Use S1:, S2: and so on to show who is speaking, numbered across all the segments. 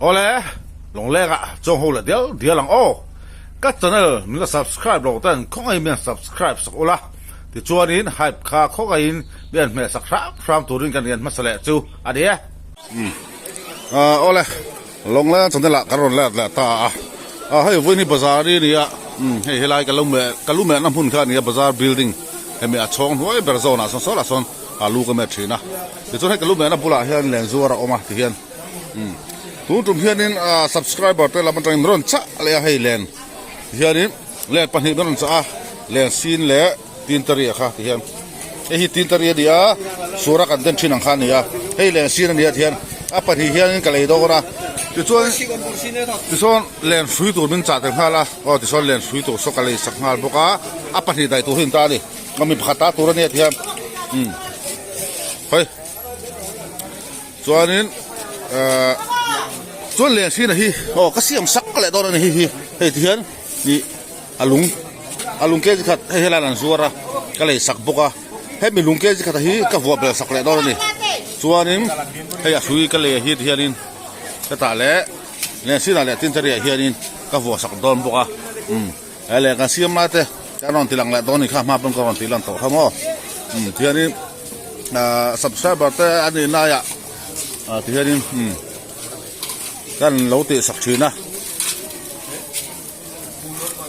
S1: ole long le ga chong ho la dia lang o ka channel mi ka subscribe lo tan khong ai mi subscribe sak ola ti chuanin hype kha khong ai in bian me sak ram turin kan yan masale chu adia ole long la chang la karon la ta hai voi ni bazar ni ya hei helai kalume nam hun kha ni bazar building hemi a chong hoi berzona so la son alu ka me thina ti chu hai kalume na pula hian len zuara oma ti hian tum hianin subscriber te laman tang ron cha le hei len hianin le pani ron cha len sin le tin tari kha ti hian hi tin tari dia sura kan den thin ang khan ya hei len sin ni hian a pani hianin ka le do na ti chuan len free tur min cha te phala o ti son len free tur so ka le sak ngal boka a pani dai tu hin ta ni ngami phata tur ni hian hoi chuanin chuan len sin hi ka siam sak le do na hi hei ti hian ni alung ke khat hei la lan zuara ka le sak boka hei mi lung ke khat hi ka vo bel sak le do ni chuanin hei a hui ka le hi ti hianin ka ta le len sin le tin tari hianin ka vo sak don boka ele ka siam ma te ka non tilang le do ni kha ma pon ka ron tilang to khamo ti hianin subscriber te ani na ya ti hianin kan lo te sak thina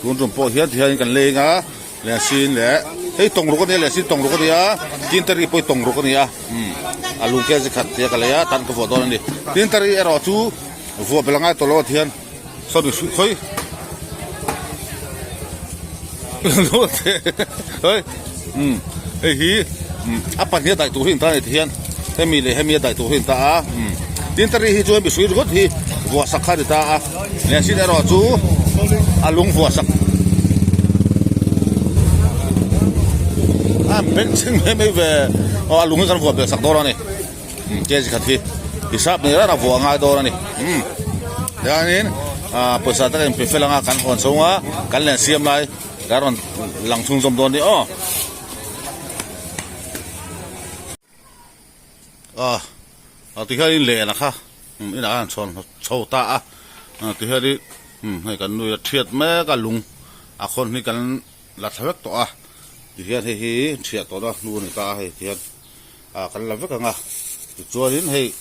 S1: kun po hian hian kan le nga le sin le hei tong ru ko ne le sin tong ru ko ya tin tari poi tong ru ko ya alu ke je khat te ka le ya tan ko vo don ni tin tari ero chu vo belanga to lo hian so bi khoi lo te hoi hei hi apa ni dai tu hin ta ni hian hemi dai tu hin ta tin tari hi chu bi sui ru hi vo sakha ta le sin ero chu alung vo sak ben ching me ve alung kan vo be sak do ni ke ji khathi hisab ni ra vo nga do ni yanin poisa ta em pe felanga kan hon songa kan len siam lai garon lang chung zom do ni ti hai le na kha ina an chon chou ta ti hai hay kan nuôi thiệt mẹ cả lùng con thì kan là thắc to thì hiện thì thiệt to đó nuôi người ta hay thiệt kan là vất ngà thì cho đến hay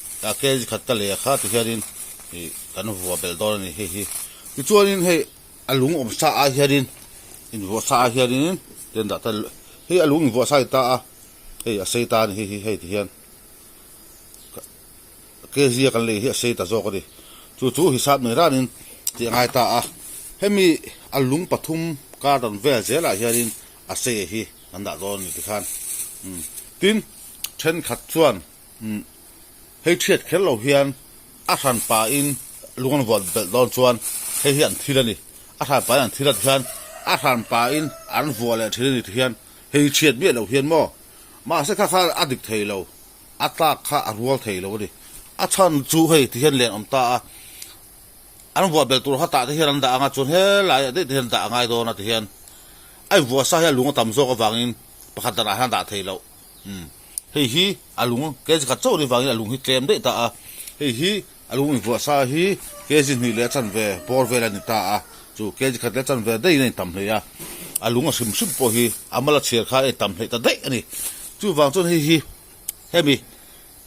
S1: cái gì khát lệ khát thì hiện thì kan vua bel đó này hay thì cho đến hay lùng om sa hiện in vua sa hiện đến đã ta hay lùng vua sa ta hay say ta hay hay thì hiện cái gì kan lệ hay say ta zo cái đi chú hisab này ra nên ti ngai ta hemi alung pathum ka dan vel zela hianin ase hi anda don ni khan tin then khat chuan hei thiet khel lo hian a ran pa in lungon vot bel don chuan hei hian thilani a ran pa an thilat hian a ran pa in an vole thilani hian hei thiet mi lo hian mo ma se kha adik theilo ata kha arwal theilo ni a chan chu hei ti hian len om ta an vua bel tur hata te hian da anga chun he lai de hian da ngai do na te hian ai vua sa ya lunga tam zo ka wangin pakhat da han da theilo hei hi alung ke ka chaw ri wangin alung hi tlem de ta hei hi alung vua sa hi ke jin ni le chan ve por ve la ni ta chu ke ji khat le chan ve dei nei tam le ya alung a sim po hi amala cher kha e tam le ta dei ani chu wang chun hi hemi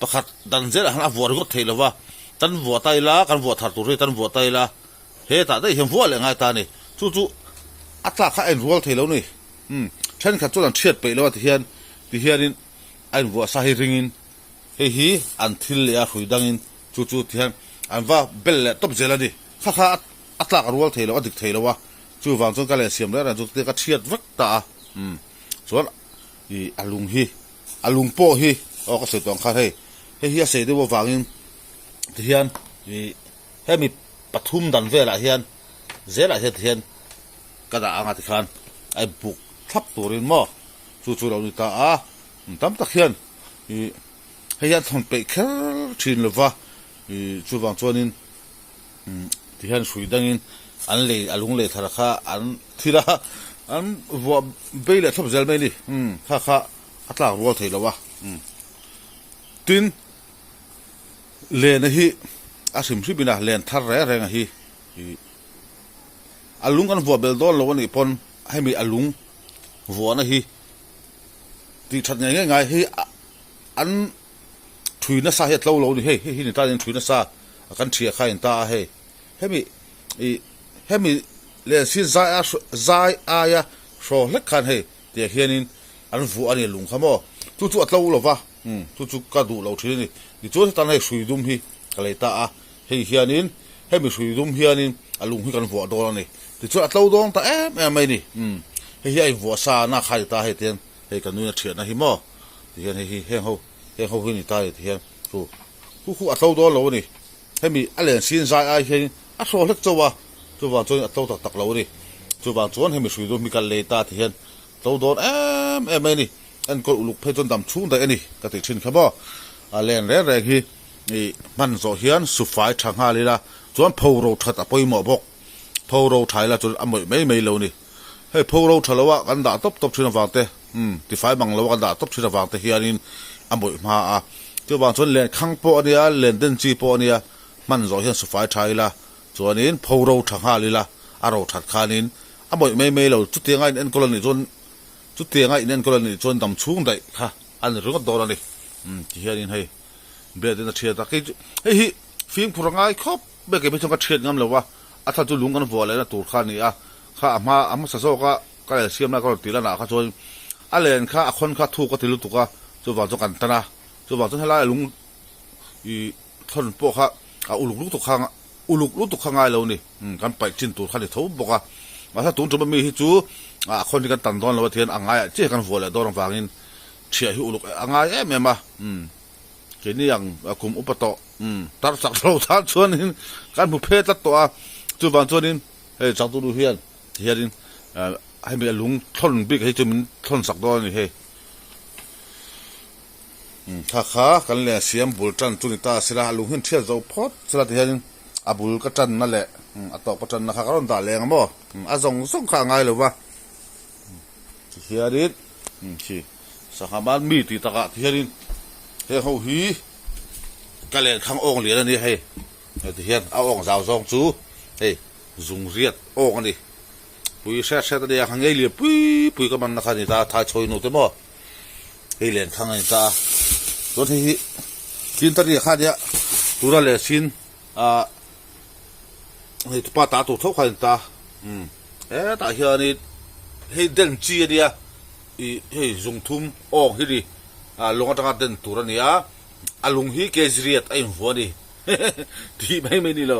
S1: pakhat dan zel han a vua ro theilo wa tan vua tai la kan vua thar tur tan vua tai la he ta dei hem vua le ngai ta ni chu atla kha en rual thelo ni then kha chuan thiat pe lo ti hianin an vua sa hi ringin hi an thil le a hui dangin chu thian an va bel le top zela ni kha atla rual thelo adik thelo wa chu wang chu ka le siam le ran chu te ka thiat vak ta chuan i alung po hi ka se tong kha hi a se de wo wangin thì hiện thì hết mi pathum dan về lại hiện dễ lại hiện cái đó anh thì khan ai buộc thắp turin mo chú đâu đi ta tắm tắc hiện thì hiện thằng bị khel chín lova thì chú vàng cho nên thì hiện suy đang in anh lấy alung lấy thằng kha anh thì ra anh vua bây giờ thắp zel mấy đi kha atla ruột thì lova tin le na hi asim sibina len thar re renga hi alung kan vuwa bel don lo ni pon hemi alung vuwa na hi ti that ngai ngai hi an thuina sa het lo ni he hi ni ta in thuina sa kan thia khain ta he hemi le si zai aya sho lek khan he te hianin an vu ani lung khamo chu atlo lo wa chu ka du lo thini ni chu ta nei suidum hi kalai ta a hei hianin hemi suidum hianin alung hi kan vu do ni ti chu atlo dong ta mai ni hei ai vu sa na khai ta he ten hei kan nu na thia na hi mo ti hian hei heng ho hi ni ta ti hian khu atlo do lo ni hemi alen sin zai ai hian a sho lek chowa chu atlo tak lo ni chu ba chuan hemi suidum mi kal le ta ti hian tlo don mai ni an ko uluk phe chon dam chung da ani ka ti thin khabo a len re hi ni man zo hian su fai thang ha lila chuan phoro that a poimo bok phoro thaila chu amoi mai lo ni hei phoro thalawa kan da top thina wangte ti fai mang lo kan da top thina wangte hianin amoi ma a chu ba chuan len khang po ania len den chi po ania man zo hian su fai thaila chuanin phoro thang ha lila aro that khanin amoi mai lo chu ti ngai en koloni chon chu tianga inen kolani chon dam chung dai kha an runga dorani ti hianin hei beden a thia ta ke hi film purangai khop be ke bechong ka thiet ngam lowa atha chu lungan vola na tur khani a kha ama sa so ka siam na ko tilana kha chon alen kha akhon kha thu ka tilu tuka chu wa chu kan tana chu wa chu hala lung I thon po kha a uluk lu tu khanga lo ni kan pai chin tur khani tho boka ma sa tu mi hi chu a khon kan tan don lo thian angai che kan vola dorang wangin thia hi uluk angai ma ke ni yang kum upato tar sak lo ta chuanin kan bu phe ta to a chu ban chuanin he chak tu hian hianin hai mi lung thon big he chu min thon sak do ni he kha kan le siam bul tan tu ni ta sila lung hin thia zo phot sila ti hianin abul ka tan na le atok patan na khakaron da leng mo azong song kha ngai lo wa hiarin chi sahaban mi ti taka hiarin he ho hi kale khang ong le ni he ti hian a ong zaw zong chu he zung riat ong ani pui sa ta dia khang ei le pui ka man na khani ta tha choi no te mo he len khang ai ta to hi tin ta ri kha dia tura le sin a hei tupa ta tu thok khan ta ta hiani hei den chi dia hei zung thum ong hi ri longa tanga den turania alung hi kezriat ai huani ti mai ni lo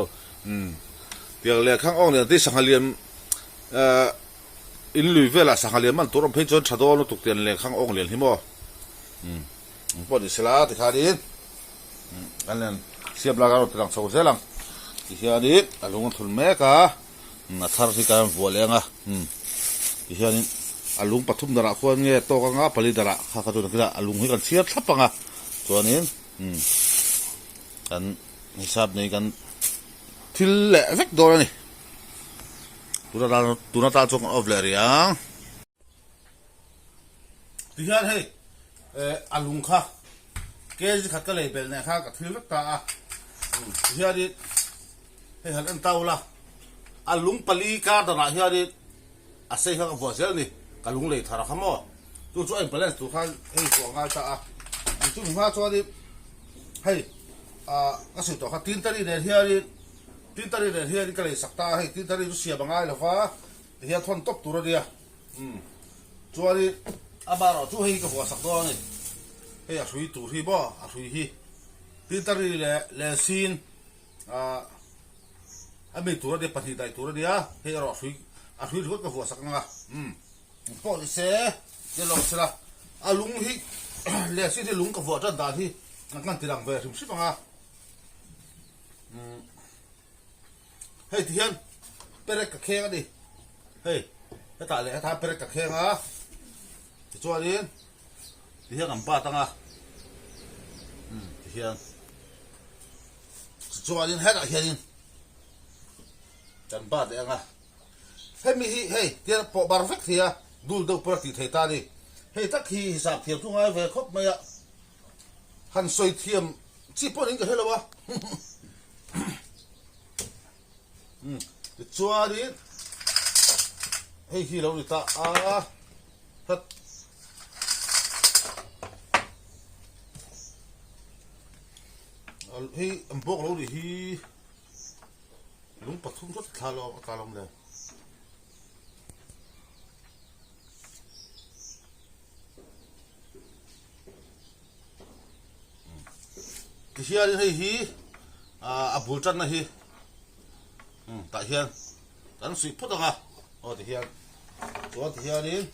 S1: tiang le khang ong ne ti sanghaliam in lui vela sanghaliam man turam phe chon thado no tukten le khang ong len hi mo po ni sela ti kharin anen siap la garo tang so zelang hiani alung thul me ka na thar hi ka volenga hiani alung pathum dara khon nge to ka nga pali dara kha ka tu na alung hi kan chiat thapanga chuanin kan hisab nei kan thil le vek dorani tuna ta chong of le riang hian hei alung kha ke ji khat ka le bel ne kha ka thil vek ta hiani hei han taula alung pali ka dara hiani asai kha vo sel ni kalung le thara khamo tu chu ai balance tu khan hei ko nga ta a chu ma chu di hei ka su to kha tin tari ne hiari ka le sakta hei tin tari chu sia bangai la fa hian thon top tu ra dia chu ari abaro chu hei ka vo sak do ni hei a sui tu hi bo a sui hi tin tari le sin ami tu ra de pati dai tu ra dia hei ro sui a sui ro ka vo sak nga po se de lo sala alung hi le si de lung ka vo ta da hi ngan ti lang ve sim si panga hei ti hian perek ka khenga di hei ta le ta perek ka khenga ti chuanin ti hian am pa tanga ti hian chuanin he da hianin chan ba de anga hei mi hi hei ti po perfect hi dul do por ti thei ta ni hei tak hi hisab thiam tu ngai ve khop mai han soi thiam chi po ning ka helo wa chua đi hay khi lâu thì ta thật hay bốc lâu thì lúng bật thun rất khá lo cả lòng này thì hiện hay bùn chân này tại hiện đánh suy phút à thì hiện chỗ thì hiện đi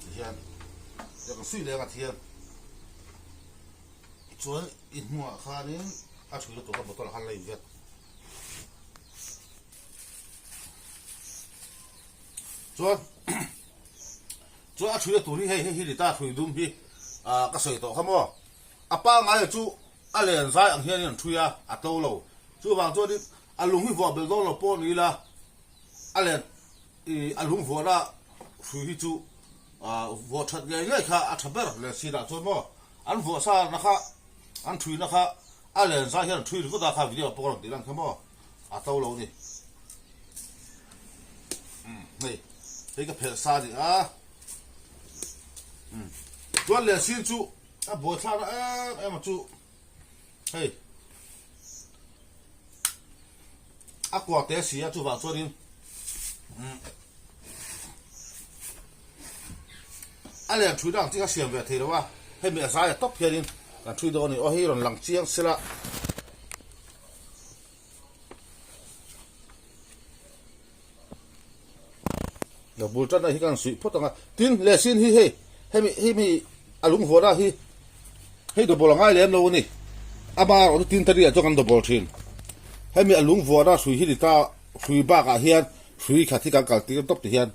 S1: thì hiện giờ còn suy lên cái hiện chỗ in mua khá đi chui được tụi các botol hal lấy việt chỗ chui được tụi đi hay đi ta chui đúng đi cái sợi tổ không mo apa ngay chú liền sai anh hiện chui tàu lâu chú vào chỗ đi lúng hi vợ bel đó là po đi là liền lúng vợ đó chui chú vợ thật ngay khá thật bớt là xí đã chỗ mo anh vợ sao nó khá anh chui nó khá liền sai hiện chui được ta khá video po làm tí làm không mo tàu lâu đi này cái phèn sa gì tôi liền xin chú bố cha đó em mà chú hey quả té xí chú vào cho đi liền chui đang chỉ có xiêm về thì đâu à hay mẹ sai tóc kia đi chui đó này hay còn lằng chiang xí la giờ bố cha này cái suy phốt tăng tin liền xin hi hay lúng vua ra hi đồ bò ngay lên lâu nè mà ở tin tari cho con đồ bò trên hay lúng vua ra suy hi ta suy ba cả hiền suy khát thì càng càng tiêu tóc thì hiền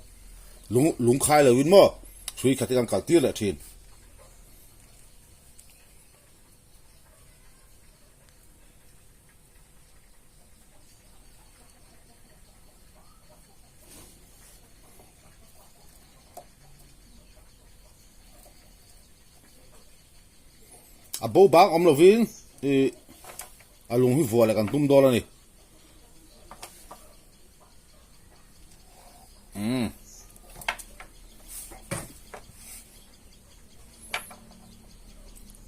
S1: lúng khai là win mò suy khát thì càng càng tiêu là trên bố bác ông là viên thì lùng hi vua lại còn tum đô là nè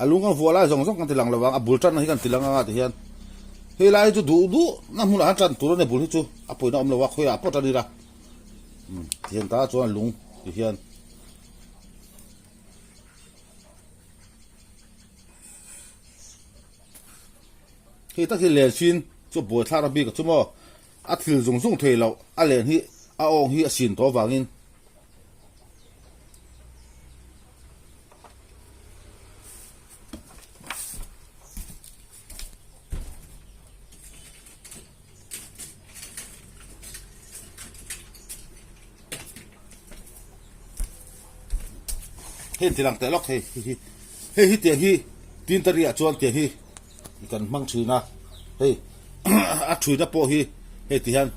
S1: lùng con vua lại giống giống con tiền lăng là vàng bùn chân này con tiền lăng thì hiện hi lại chú đủ năm hôm nào chân tụi nó bùn hi chú bùi nó ông là vác khơi bớt ra đi ra hiện ta cho lùng thì hiện khi ta khi liền xin cho bùa thà bị cái chỗ mà thil dùng thuê lâu liền hi ông hi xin to vàng in hiện thì làm tay lóc hi tiền hi tin tari chuan tiền hi cần mang chữ na hey chữ na po hi hey thì hiện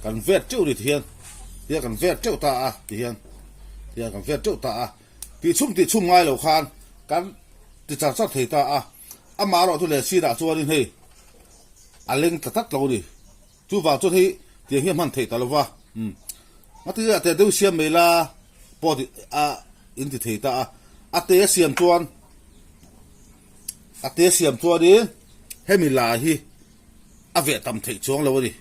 S1: cần vét chịu thì hiện thì cần vét chịu ta thì hiện thì cần vét chịu ta thì chung ngay lầu khan cần thì chẳng sát thì ta mà rồi tôi lấy xí đã cho đi hey lên tắt lâu đi chú vào cho thì hiện man thì ta lâu va mà thứ thì đâu xem mấy là po thì in thì ta té xem chuan té xem chuan đi hay mình là hi về tầm thị chuông lâu đi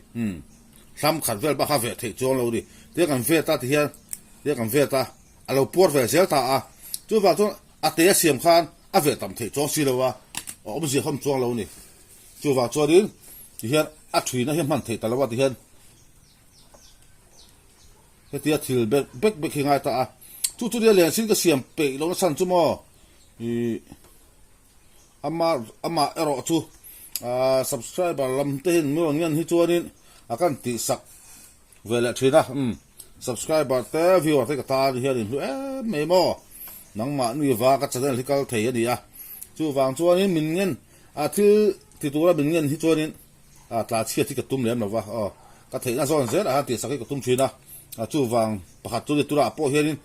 S1: tham khẩn về bác về thị chuông lâu đi tiếc cần về ta thì hiện tiếc cần về ta lâu port về xéo ta chú vào chú té xiêm khan về tầm thị chuông xí lâu ông gì không chuông lâu nè chú vào cho đến thì hiện thủy nó hiện man thị ta lâu thì hiện cái tiếc thì bếch khi ngay ta chú đi liền xin cái xiêm bể lâu nó săn chú mò ama ero chú subscriber lam tên mua nhân hi chuanin akan ti sak vele thina subscriber te viewer te ka ta hi hin me mo nang ma ni wa ka channel hi kal thei ani chu wang chuanin min ngen ti tura min ngen hi chuanin tla chia ti ka tum lem lawa ka thei na zon zer ti sak ka tum thina chu wang pakhat tu tura po hianin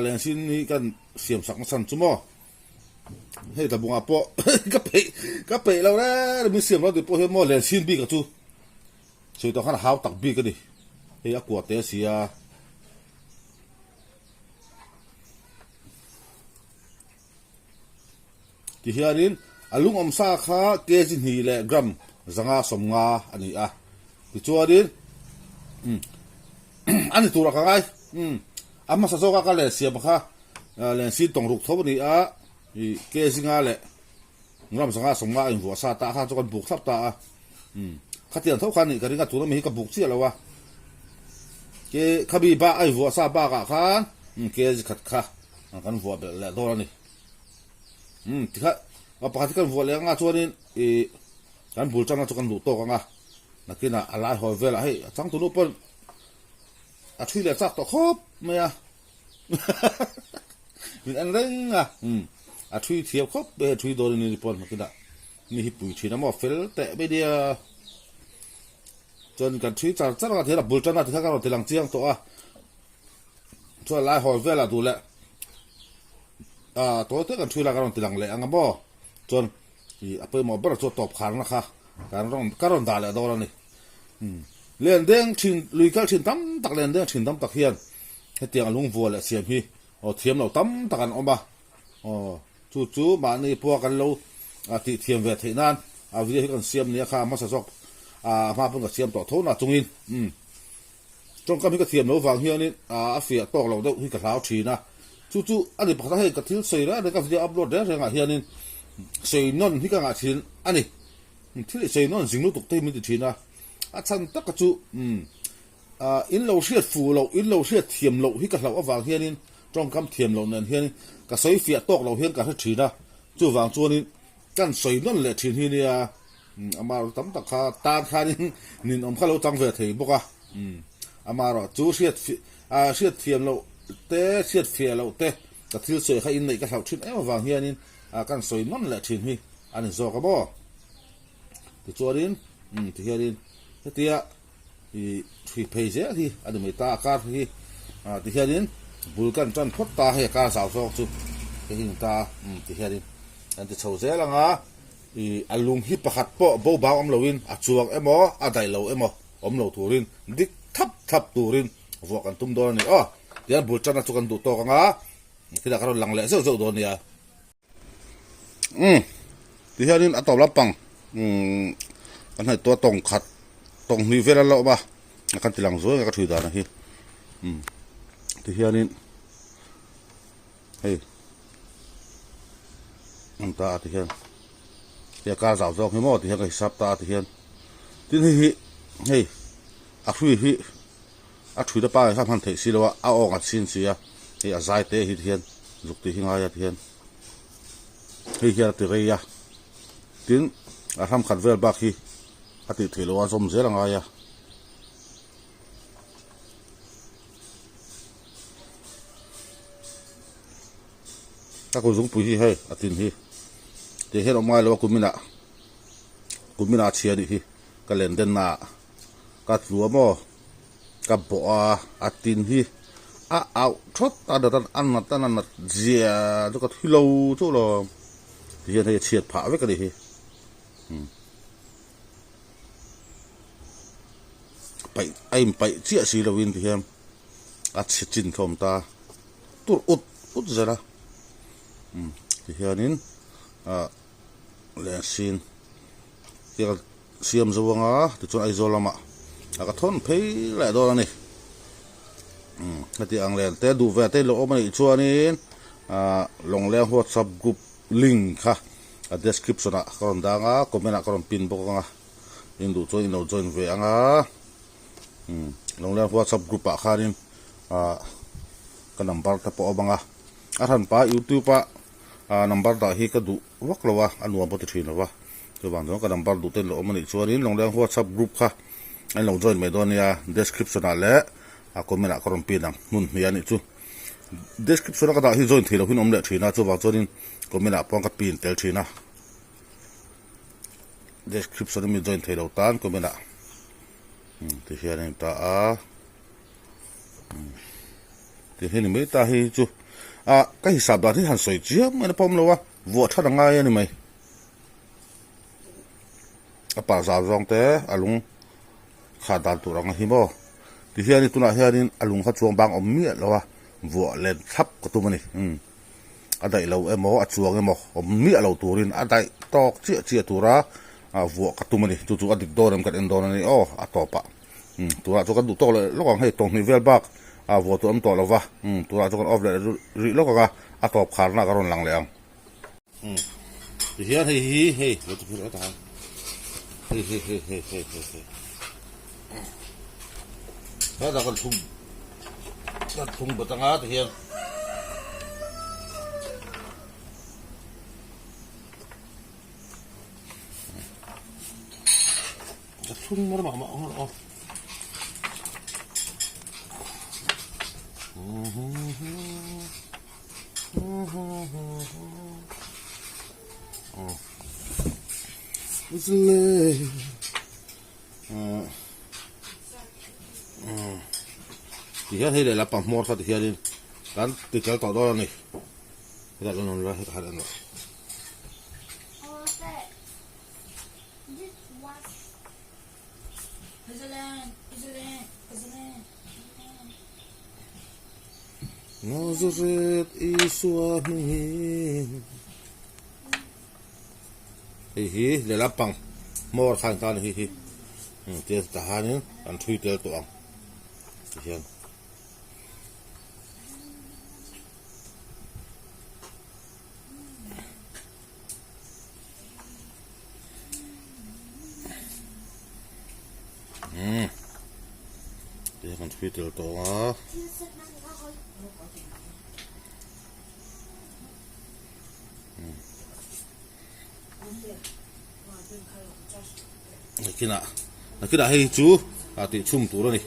S1: len sin ni kan siam sak san chu mo hey ta bunga po cái pe lâu đấy mình xem nó thì po hết mo liền xin bi cả chú sei to khana hau tak bi ka ni he a kwa te sia ti hianin alung om sa kha kg ni le gram zanga somnga ani a ti chuanin ani tura ka ngai amma sa zoka ka le sia ba kha le si tong ruk thob ni a i kg nga le ngam zanga somnga in vo sa ta kha chu kan buk thap ta a khatian tho khan ni ka ringa tura mi ka buk chi lawa ke khabi ba ai vo sa ba ka khan kg khat kha kan vo be le do ni ti kha pakati kan vo le nga chuanin e kan bul chana chu kan lu to ka nga nakina alai ho vela hei chang tu nu pon a thui le chak to khop me a min an reng a a thui thiep khop be thui do ni pon nakina ni hi pui thina mo fel te be dia chon kan thui char char ka thela bul chana ti kha ka ro tilang chiang to a chu alai ho vela du le to te kan thui la ka ro tilang le anga bo chon i ape mo ber chu top khar na kha karon da le do la ni len deng thin lui kal thin tam tak len deng thin tam tak hian he tiang lung vo le siam hi o thiam lo tam takan oma chu ma ni po kan lo ti thiam ve theinan a vi kan siam ni kha ma sa sok ma pun ka siam to thona chungin trong kam hi ka thiam lo wang hian ni a fia tok lo do hi ka hlau thina chu ani pakha he ka thil sei ra de ka video upload de renga hianin sei non hi ka nga thin ani thil sei non jinglu tuk te mi ti thina a chan tak ka chu in lo hriat fu lo in lo hriat thiam lo hi ka hlau awang hianin trong kam thiam lo nen hian ka sei fia tok lo hian ka hre thina chu wang chuanin kan sei non le thin hi nia amar tam tak kha ta khanin nin om khalo chang ve thei boka amaro chu hriat thiam lo te hriat fia lo te ka thil sei kha in nei ka hlau thin awang hianin kan sei non le thin hi ani zo ka bo ti chuarin ti hianin hetia i thui page hi ani mai ta kar hi ti hianin bulkan chan phot ta he ka saw so chu ke hin ta ti hianin an ti chho ze langa i alung hi pakhat po bo ba om loin a chuak emo a dai lo emo om lo turin dik thap turin vo kan tum do ni tian bul chan chu kan du to ka nga kida karon lang le zo do ni a ti hianin a to lapang kan hai to tong khat tong ni vela lo ba kan tilang zo ka thui da na hi ti hianin hei ta ti hian ya ka zau zo hi mo ti hian ka hisap ta ti hian tin hi hei a thui da pa sa phan thei si lo a ong a sin si a hei a zai te hi hian zuk ti hi nga ya ti hian hei hian ti rei ya tin a tham khat vel bak hi ati thelo a zom zela nga ya ta ko zung pu hi he atin hi te he ro mai lo kumina chiani hi kalenden na ka tluwa mo ka bo atin hi au thot ta da an na zia to ka thilo to lo hi he chiat pha ve ka ni hi pai chia si lo win hiam a chin thom ta tur ut zara ti hianin le sin ti siam zawanga ti chon ai zolama ka thon phei la do ni ti ang len te du ve te lo omani chuanin long le WhatsApp group link kha a description a karon danga comment a karon pin bokanga indu join ve anga long le WhatsApp group a khanin ka number ta po banga aran pa YouTube pa number da hi ka du wak lawa anwa bo ti thina wa to bang do ka number du te lo mani chuanin long le WhatsApp group kha ai long join me don ya description a le a comment a karon pin ang nun mi ani chu description ka da hi join thilo hin om le thina chu ba chuanin comment a pong ka pin tel thina description mi join thilo tan comment a ti hian ta ti hin mi ta hi chu ka hisab da thi han soi chiam mai pom lo wa vo tha nga ya ni mai pa za zong te alung ขาดตัวรังหิมอที่เฮียนี่ตัวน่ะเฮียนี่อลุงเขาช่วงบางอมเมียแล้ววะวัวเล่นทับกับตัวมันนี่อันใดเราหมอช่วงหมออมเมียเราตัวนี้อันใดตอกเจี๊ยตัวระวัวกับตัวมันนี่จู่ๆอันดิกโดนกันเอ็นโดนนี่อ๋ออัตปะตัวเราจะกันดูโตเลยแล้วก็ให้ตรงนี้เวลบักวัวตัวนั้นโตแล้ววะตัวเราจะกันออฟเลยแล้วก็อัตบขาดหน้าก็รุนแรงเลยที่เฮียเฮ้เราจะพูดอะไรต่างเฮ้แล้วเราก็ทุ่งบตั้งอาที่เฮียทุ่งมันมาอ๋อเลยที่เฮียให้ได้รับปั๊มมอดสักที่เฮียดิการติดใจต่อได้นี่ได้แล้วนอนแล้วให้ทานแล้วNazaret Isuamin hi le lapang mor khan tan hi te tahanin an thui tel to ang hian te kan thui tel to a nakina hei chu ati chum tur ani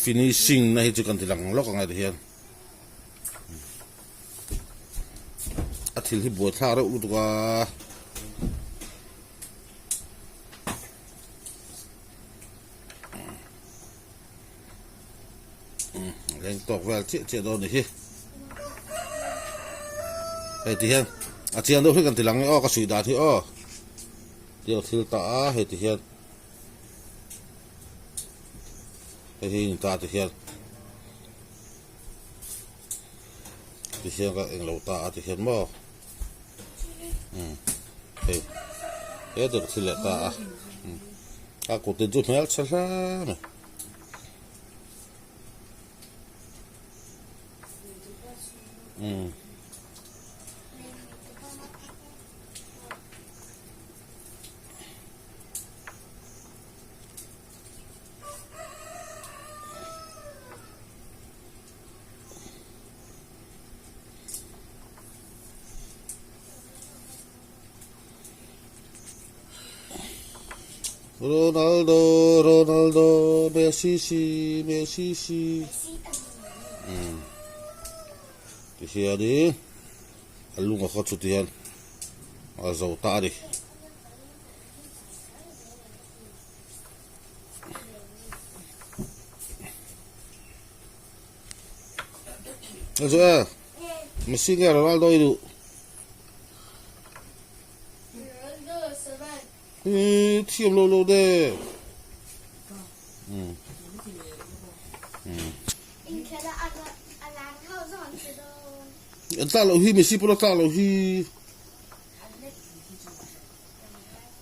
S1: finishing na hi chu kan tilang lok angai de hian athil hi bo thla ra utwa lên tọc về chuyện đó này hay thì hiện chuyện đâu phải cần thì lắng nghe cái suy đoán thì điều thiếu ta hay thì hiện hay ta thì hiện các anh lâu ta thì hiện mà hay được thì lệ ta các cụ tên chút mấy sao này Ronaldo, Messi. Thì here đi, alung ako chutihan, azaw ta đi. Azaw, Messi nga Ronaldo itu. Thiêm lô đê. Ta lâu hi Messi pula ta lâu hi.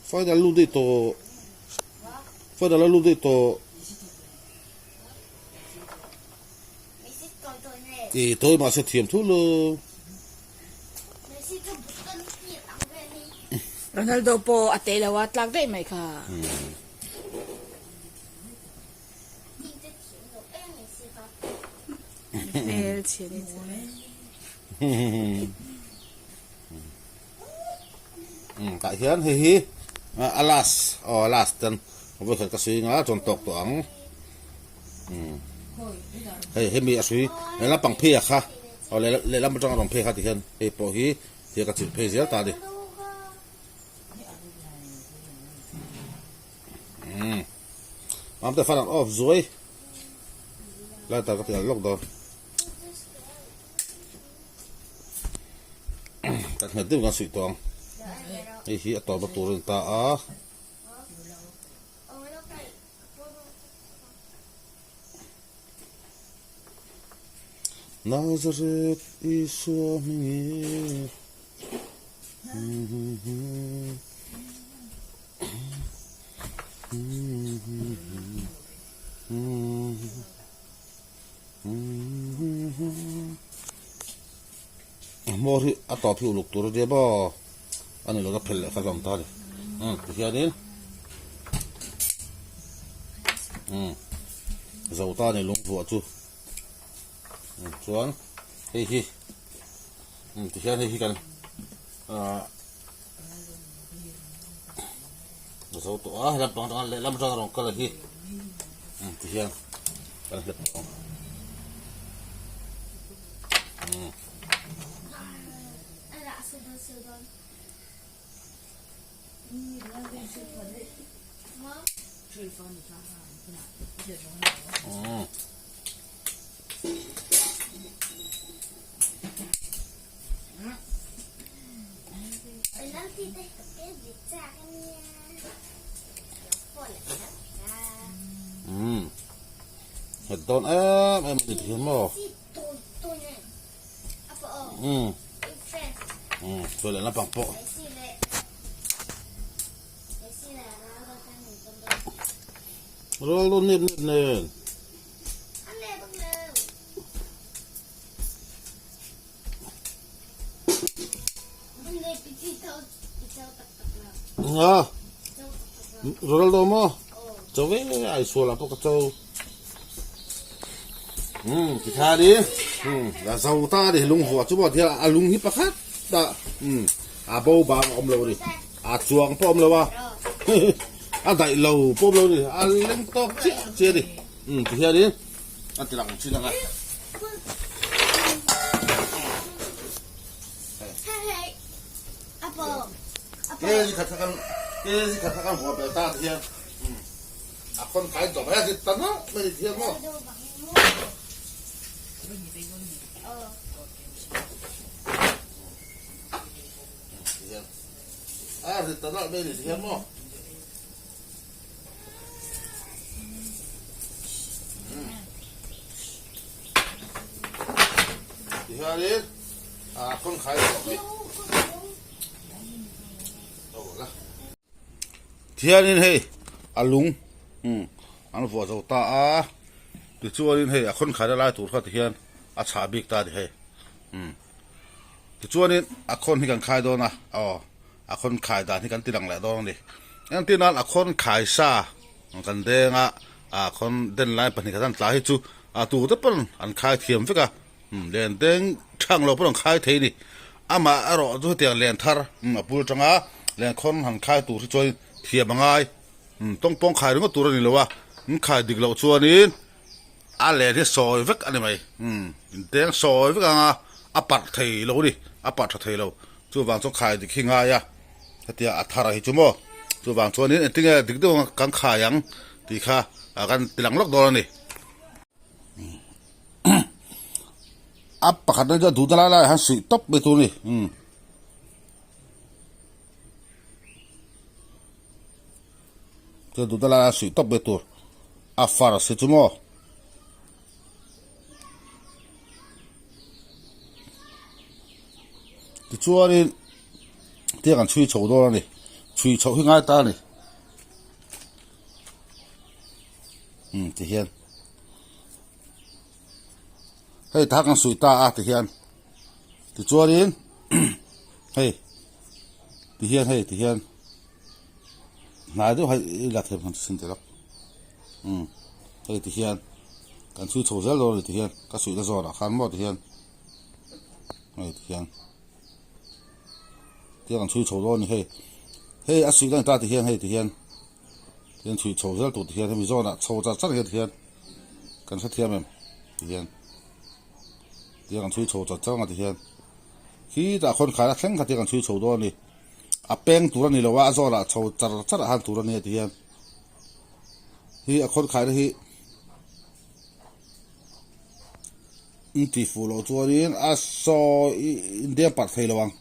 S1: Phải là lưu đê to. Thì tôi mà sẽ thiêm thu lô.
S2: Ronaldo po ate lawat lang day may ka. El chini.
S1: Tại hiến hi alas ten với cái suy ngã tròn tộc to ang hay mi suy là bằng phê kha le làm trong bằng phê kha thì hiến hay po hi thì cái chuyện phê gì ta đi am te faran off zoi la ta ka te lok do ta na dim kan sui tong ei hi ator ba turin ta a Nazareth Isua mingi Mori atau pi uluk turu dia ba ani lo ka phel ka lam ta de hian in zau ta ni lung fu chu chuan hei hi ti hian hei hi kan zau to lam pang le lam jang rong kala hi ti hian kan hlep Hết đón em đi kiếm mò rồi lại là bằng bộ rồi luôn nếp nếp nè rồi đâu mà cháu với ai xua là có cháu thì tha đi là giàu ta để lung hoa chú bảo thì là lung hít bạc hát đã bầu bà om lâu đi chuồng po om lâu à đại lầu po lâu đi lên to chia đi thì tha đi thì làm chuyện nào cái gì khát khát hoa bể ta thì con cái tổ bé thì tấn á bây giờ thiệt không thì tấn á bây giờ thiệt không thì ha đi con cái tổ bé thiệt nên hey alung anh vợ giàu ta từ chỗ đến hay con khai ra lại tụt phát hiện chả biết ta đi hay từ chỗ đến con thì cần khai đó na con khai ta thì cần tiền lại đó đi anh tiền là con khai sa cần đen con đen lại phần thì cần trả hết chú tụt tất phần anh khai thiểm với cả liền đen chẳng lâu phần khai thế đi mà rõ rồi tiền liền thar bùi trăng liền con hắn khai tụt cho thiểm bằng ai tông pong khai đúng có tụi này lâu khai được lâu chuan in lẹ thì soi vết anh mày tiếng soi vết bắt thầy lâu đi bắt thầy lâu chú vàng cho khai được khi ngay thì thà là chú mò chú vàng chuan in tiếng được đâu càng khai yang thì kha càng tiếng lóc đó này bắt nó cho đủ ta lại hắn sụi tóc bê tu này đủ ta lại sụi tóc bê tu phar sẽ chú mò thì chúa đi tiếng còn chui chậu đó này chui chậu khi ngay ta này thì hiện hay thác con sủi ta thì hiện thì chúa đi hay thì hiện này đó hay là thêm phần sinh tế lắm hay thì hiện còn chui chậu rất lâu rồi thì hiện các sủi đã giò đã khán mò thì hiện hay thì hiện tiếng chui chậu đó này hey sủi cái ta thì hiện hay thì hiện tiếng chui chậu rất tốt thì hiện hay do là chậu ra rất thì hiện cần sát thêm em thì hiện tiếng chui chậu rất là thì hiện khi đã con khai là khen cái tiếng chui chậu đó này beng tu ra này là do là chậu rất là han tu ra này thì hiện hi a khon khai hi ti fu lo chuanin a so india pat thei lawang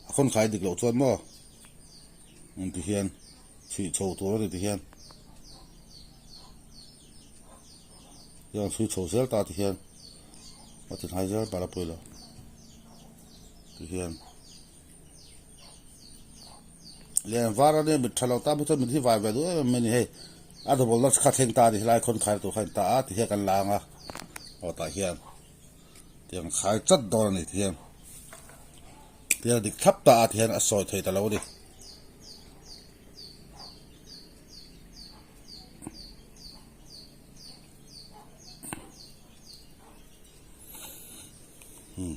S1: a khon khai dik lo chuan mo ti hian chi chho tur ti hian yang chui chho sel ta ti hian ma tin hai zer para puilo ti hian len vara ne mit thalo ta bu to mit hi vai ve du me ni he a do bol kha theng ta di lai khon khai tu khai ta a ti he kan langa o ta hian tiang khai chat dor ni ti hian tiang dik thap ta a ti hian a soi thei ta lo di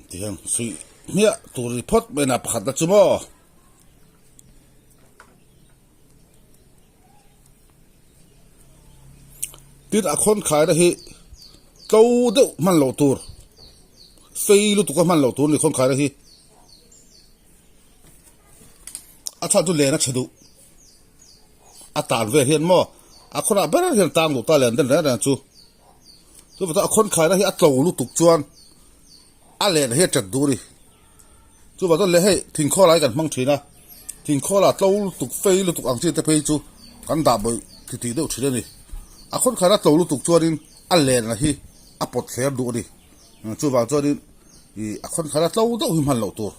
S1: ti hian sui mia tur report me na pakhat na chumo tin a khon khai da hi tlo de man lo tur fei lu tu ka man lo tur ni khon khai da hi a tha tu le na chadu a tan ve hian mo a khona ber hian tang lu ta len den na chu tu ba a khon khai da hi a tlo lu tuk chuan a len he chat du ri chu ba to le he thing kho lai kan mang thina thing kho la tlo lu tuk fei lu tuk ang chi te phei chu kan da boi ti ti deuh thina ni a khon khai da tlo lu tuk chuanin a len na hi a pot thler du ri chu ba chuanin i a khon khai da tlo deuh hi man lo tur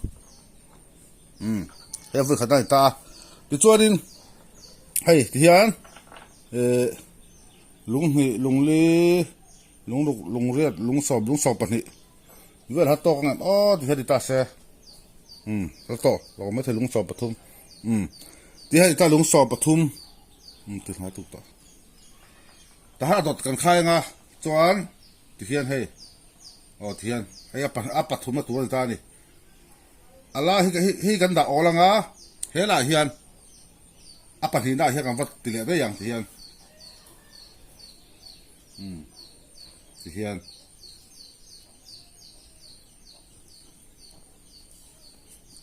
S1: he voi khadai ta ti chuanin hei ti hian lung hi lung li lung riat lung sob pani vel hat to ngan o ti hedi ta se to lo me the lung sob pathum ti hedi ta lung sob pathum ti ha tu ta ha dot kan khai nga chuan ti hian hei o ti hian hei a pathum na tu ta ni ala hi kan da olanga hela hian a pani na hi kan wat ti le ve yang ti hian ti hian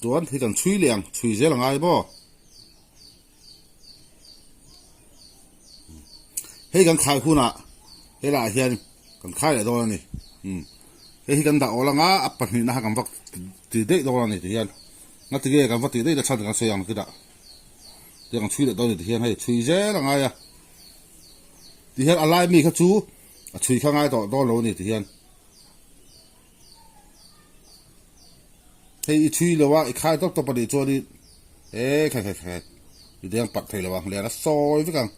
S1: tuan hi kan chui liang chui zel ngai bo hei kan khai huna hela hian kan khai le do ni hei kan da olanga a pani na kan wak ti de do ni ti hian na ti ge kan wat ti de da chan kan se yang ki da ti kan chui le do ni ti hian hei chui zel ngai ya ti hian alai mi kha chu a chui kha ngai do lo ni ti hian hei chui lo wa I khai to pa di chu ni khai I deng pat thei lo wa le na soi vi kang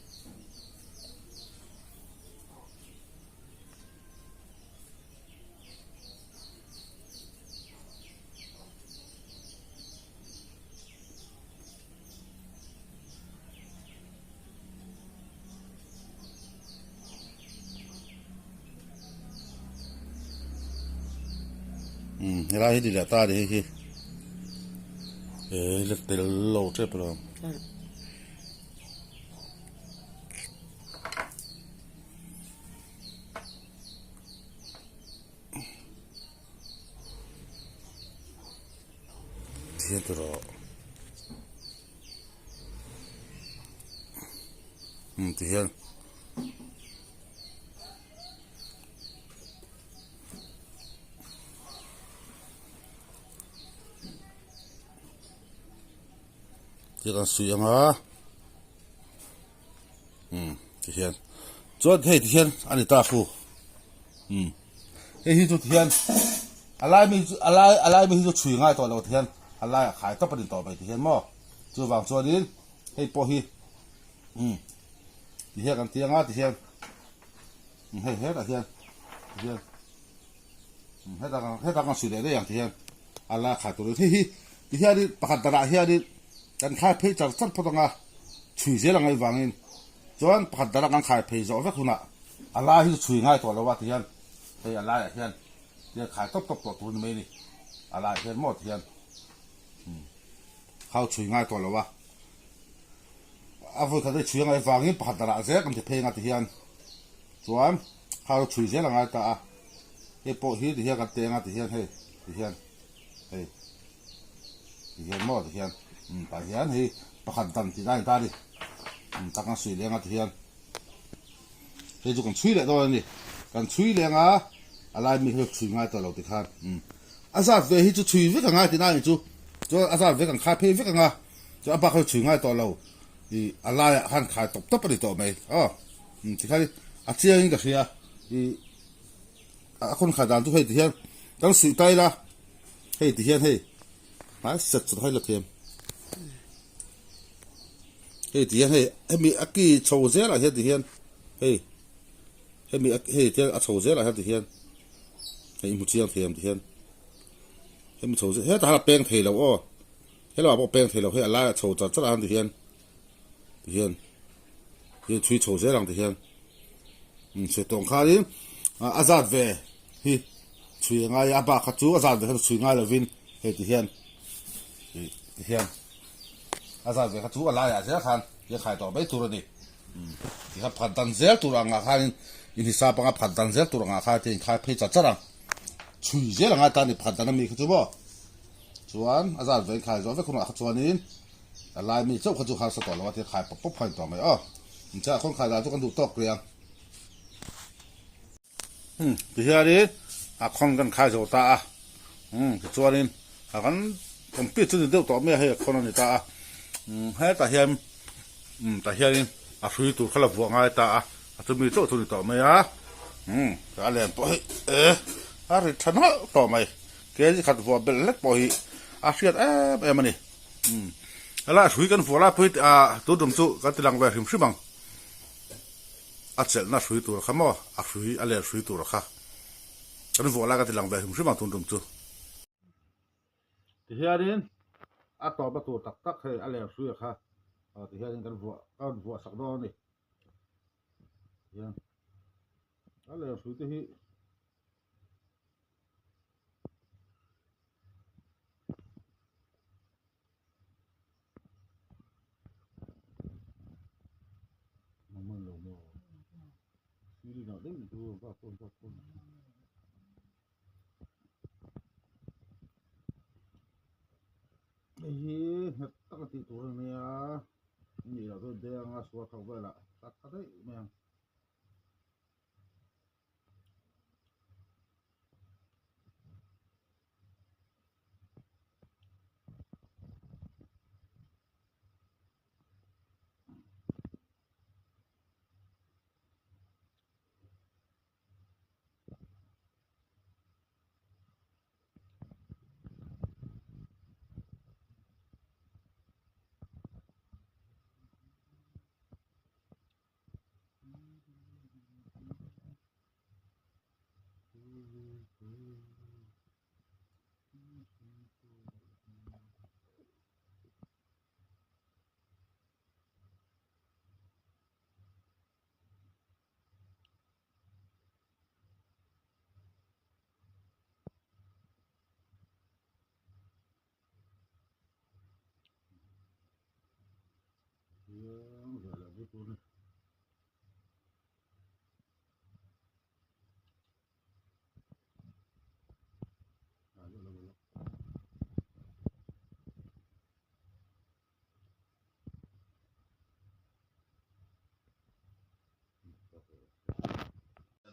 S1: ra hi di la ta di hi le te lo che pro dietro dietro cái suy nga thì hiện cho thế thì hiện anh ta phu thế thì hiện alai mi cho chui ngay to lo thì hiện alai khai tập đến to vậy thì hiện mo cho vàng cho đến hey po hi thì hiện kan tiếng á thì hiện hết là hiện hết là kan suy để đấy thì hiện alai khai to thì hiện đi bắt đầu hiện điกันขายเพจจากสัตว์พอตงาช่วยเสียงไงวางอินจวนผัดดารากันขายเพจจากสัตว์คุณะอะไรที่ช่วยง่ายตัวเราว่าที่ยันเฮ้ยอะไรที่ยันเดี๋ยวขายตบตัวนี้นี่อะไรที่ยันหมดที่ยันเขาช่วยง่ายตัวเราว่าอาวุธเขาได้ช่วยไงวางอินผัดดาราเสียกันที่เพจงาที่ยันจวนเขาช่วยเสียงไงตาเฮ้ยพอฮีที่ยันกันเตียงที่ยันเฮ้ยที่ยันหมดที่ยันแต่เฮียนเฮ้ยประคันตันที่ได้ตาดิตั้งสุยเลี้ยงที่เฮียน he chu kan chui le do ni kan chui le nga alai mi he chui ngai to lo ti khan azat ve hi chu chui ve ka nga ti na chu cho azat ve kan kha phe ve ka nga cho apa kha chui ngai to lo i alai han kha top top ri to mai ti kha a chiang ka sia i a kon kha dan tu he ti hian dang si tai la he ti hian he ma set chu hai la them he ti hian he mi aki chou ze la he ti hian he mi he ti a chou ze la he ti hian he mu chiang them ti hian he mi chou ze he ta la peng thei lo o he lo bo peng thei lo he ala chou cha cha han ti hian he chui chou ze lang ti hian se tong kha rin azat ve hi chui ngai aba kha chu azat ve chui ngai lo vin he ti hian azat ve kha chu ala ya se khan ye khai to bai tu ro ni ti kha phan tan zel tu ranga khan in hi sa pa nga phan tan zel tu ranga kha tin kha phe cha cha rang chui zel nga ta ni phan tan mi kha chu bo chuan azat ve khai zo ve khuna kha chuanin alai mi chau kha chu kha sa to lo ti khai pop pop phai to mai cha khon khai da chu kan du tok riang ti hiari a khon kan khai zo ta chuanin a kan complete chu de to me he khon ni ta he ta hiam ta hiarin a hrui tur khala buwa ngai ta a chu mi chu ni to mai ta len po a ri thana to mai ke ji khat buwa bel lek po hi a hriat mani ala hrui kan vola poi a tu dum chu ka tilang ve hrim hrimang a chel na hrui tur khamo a hrui a le hrui tur kha kan vola ka tilang ve hrim hrimang tu dum chu ti hiarin a to ba tu tak tak he a le hrui kha ti hiarin kan vuwa sak do ni hian a le hrui te hi man lo mo siri na ding tu ba kon hi het tak ti tur ni ni la do de nga so kha ba la tak ka dei me la bu tu ni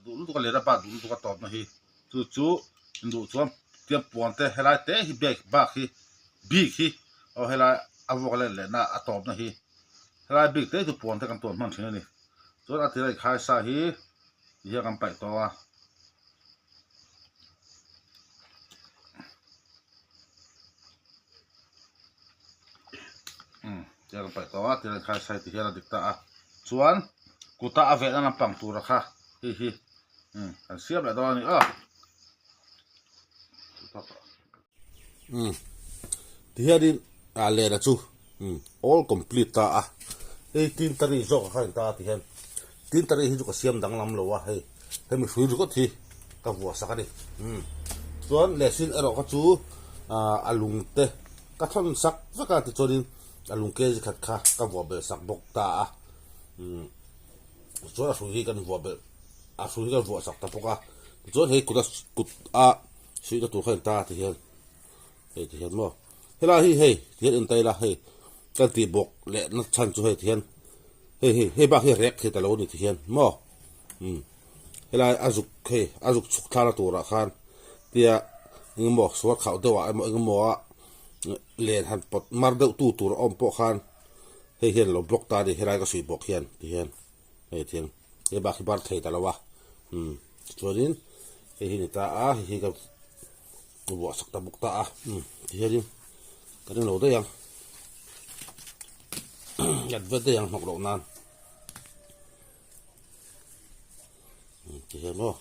S1: du lu tu ka le ra pa du tu ka top na hi chu du chuan tiam puan te helai te hi ba hi big hi o helai avok le na a top na hi helai big te tu puan te kan ton man thina ni chuan a tirai khai sa hi hi kan pai to ti kan pai to tirai khai sa ti hian dik ta chuan kuta ave na pang tu ra kha hi kan siap lại đó ni thì hiện đi lệ là chú all complete ta tin tari zo ka ta thì hiện tin tari hi có siam dang lam lo wa hay mình suy được thì ka vua sa ka đi chuan le sin ero ka chu alung te ka thon sak va ka ti chorin alung ke ji khat kha ka vua be sak bok ta chuan a suy kan vua be a suy ka vua sak ta poka chuan he kut suy ta tu khan ta thì hiện mo hela hi he hiện in tai la he kan ti bok le na chan chu he hiện he ba he rek he ta lo ni thì hiện mo helai azuk chuk thana tura khan tia engmo suat khau dewa engmo a len han pot mar deuh tu tur om po khan hei hian lo block ta ni helai ka sui bok hian ti hian hei thiang e ba khi bar thei ta lawa chuanin hei hi ni ta a hi ka bo sak ta buk ta a ti hian kan lo da yang yat ve da yang nok lo nan ti hian mo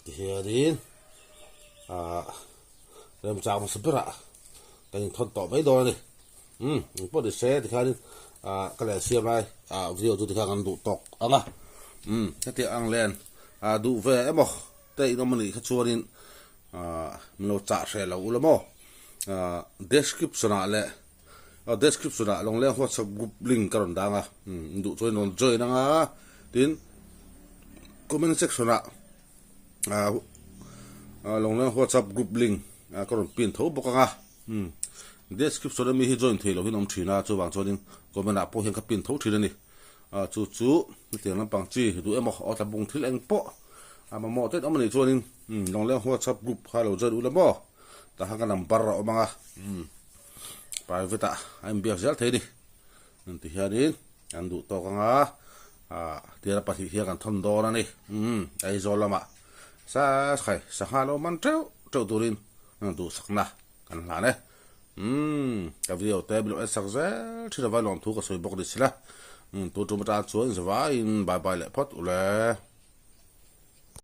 S1: ti hian rem chang ma sabra kan thon to mai do ni po de se ti khan ka le sia mai video tu ti khan du tok anga te ang len du ve emo te no mani kha chuanin lo cha se lo ulamo description ale description a long le WhatsApp group link karon danga du choi non join anga tin comment section a long le WhatsApp group link karon pin tho bokanga description mi hi join thelo hinom thina chuwang chonin comment a po hian ka pin tho thina ni chu tiang lam pang chi du emo ota bung thil eng po ama mo tet amani chonin long le WhatsApp group khalo jar ulamo ta hanga number ro manga private I'm biak jal thei ni ti hianin an du to kanga tira pathi hian kan thon do na ni ai zolama sa khai sa halo man treu turin du sakna kan la ne ka video te bilo sak zel thira vai lom thu ka soi bok ni sila tu tu mata chuan zawa in bye bye le phot ule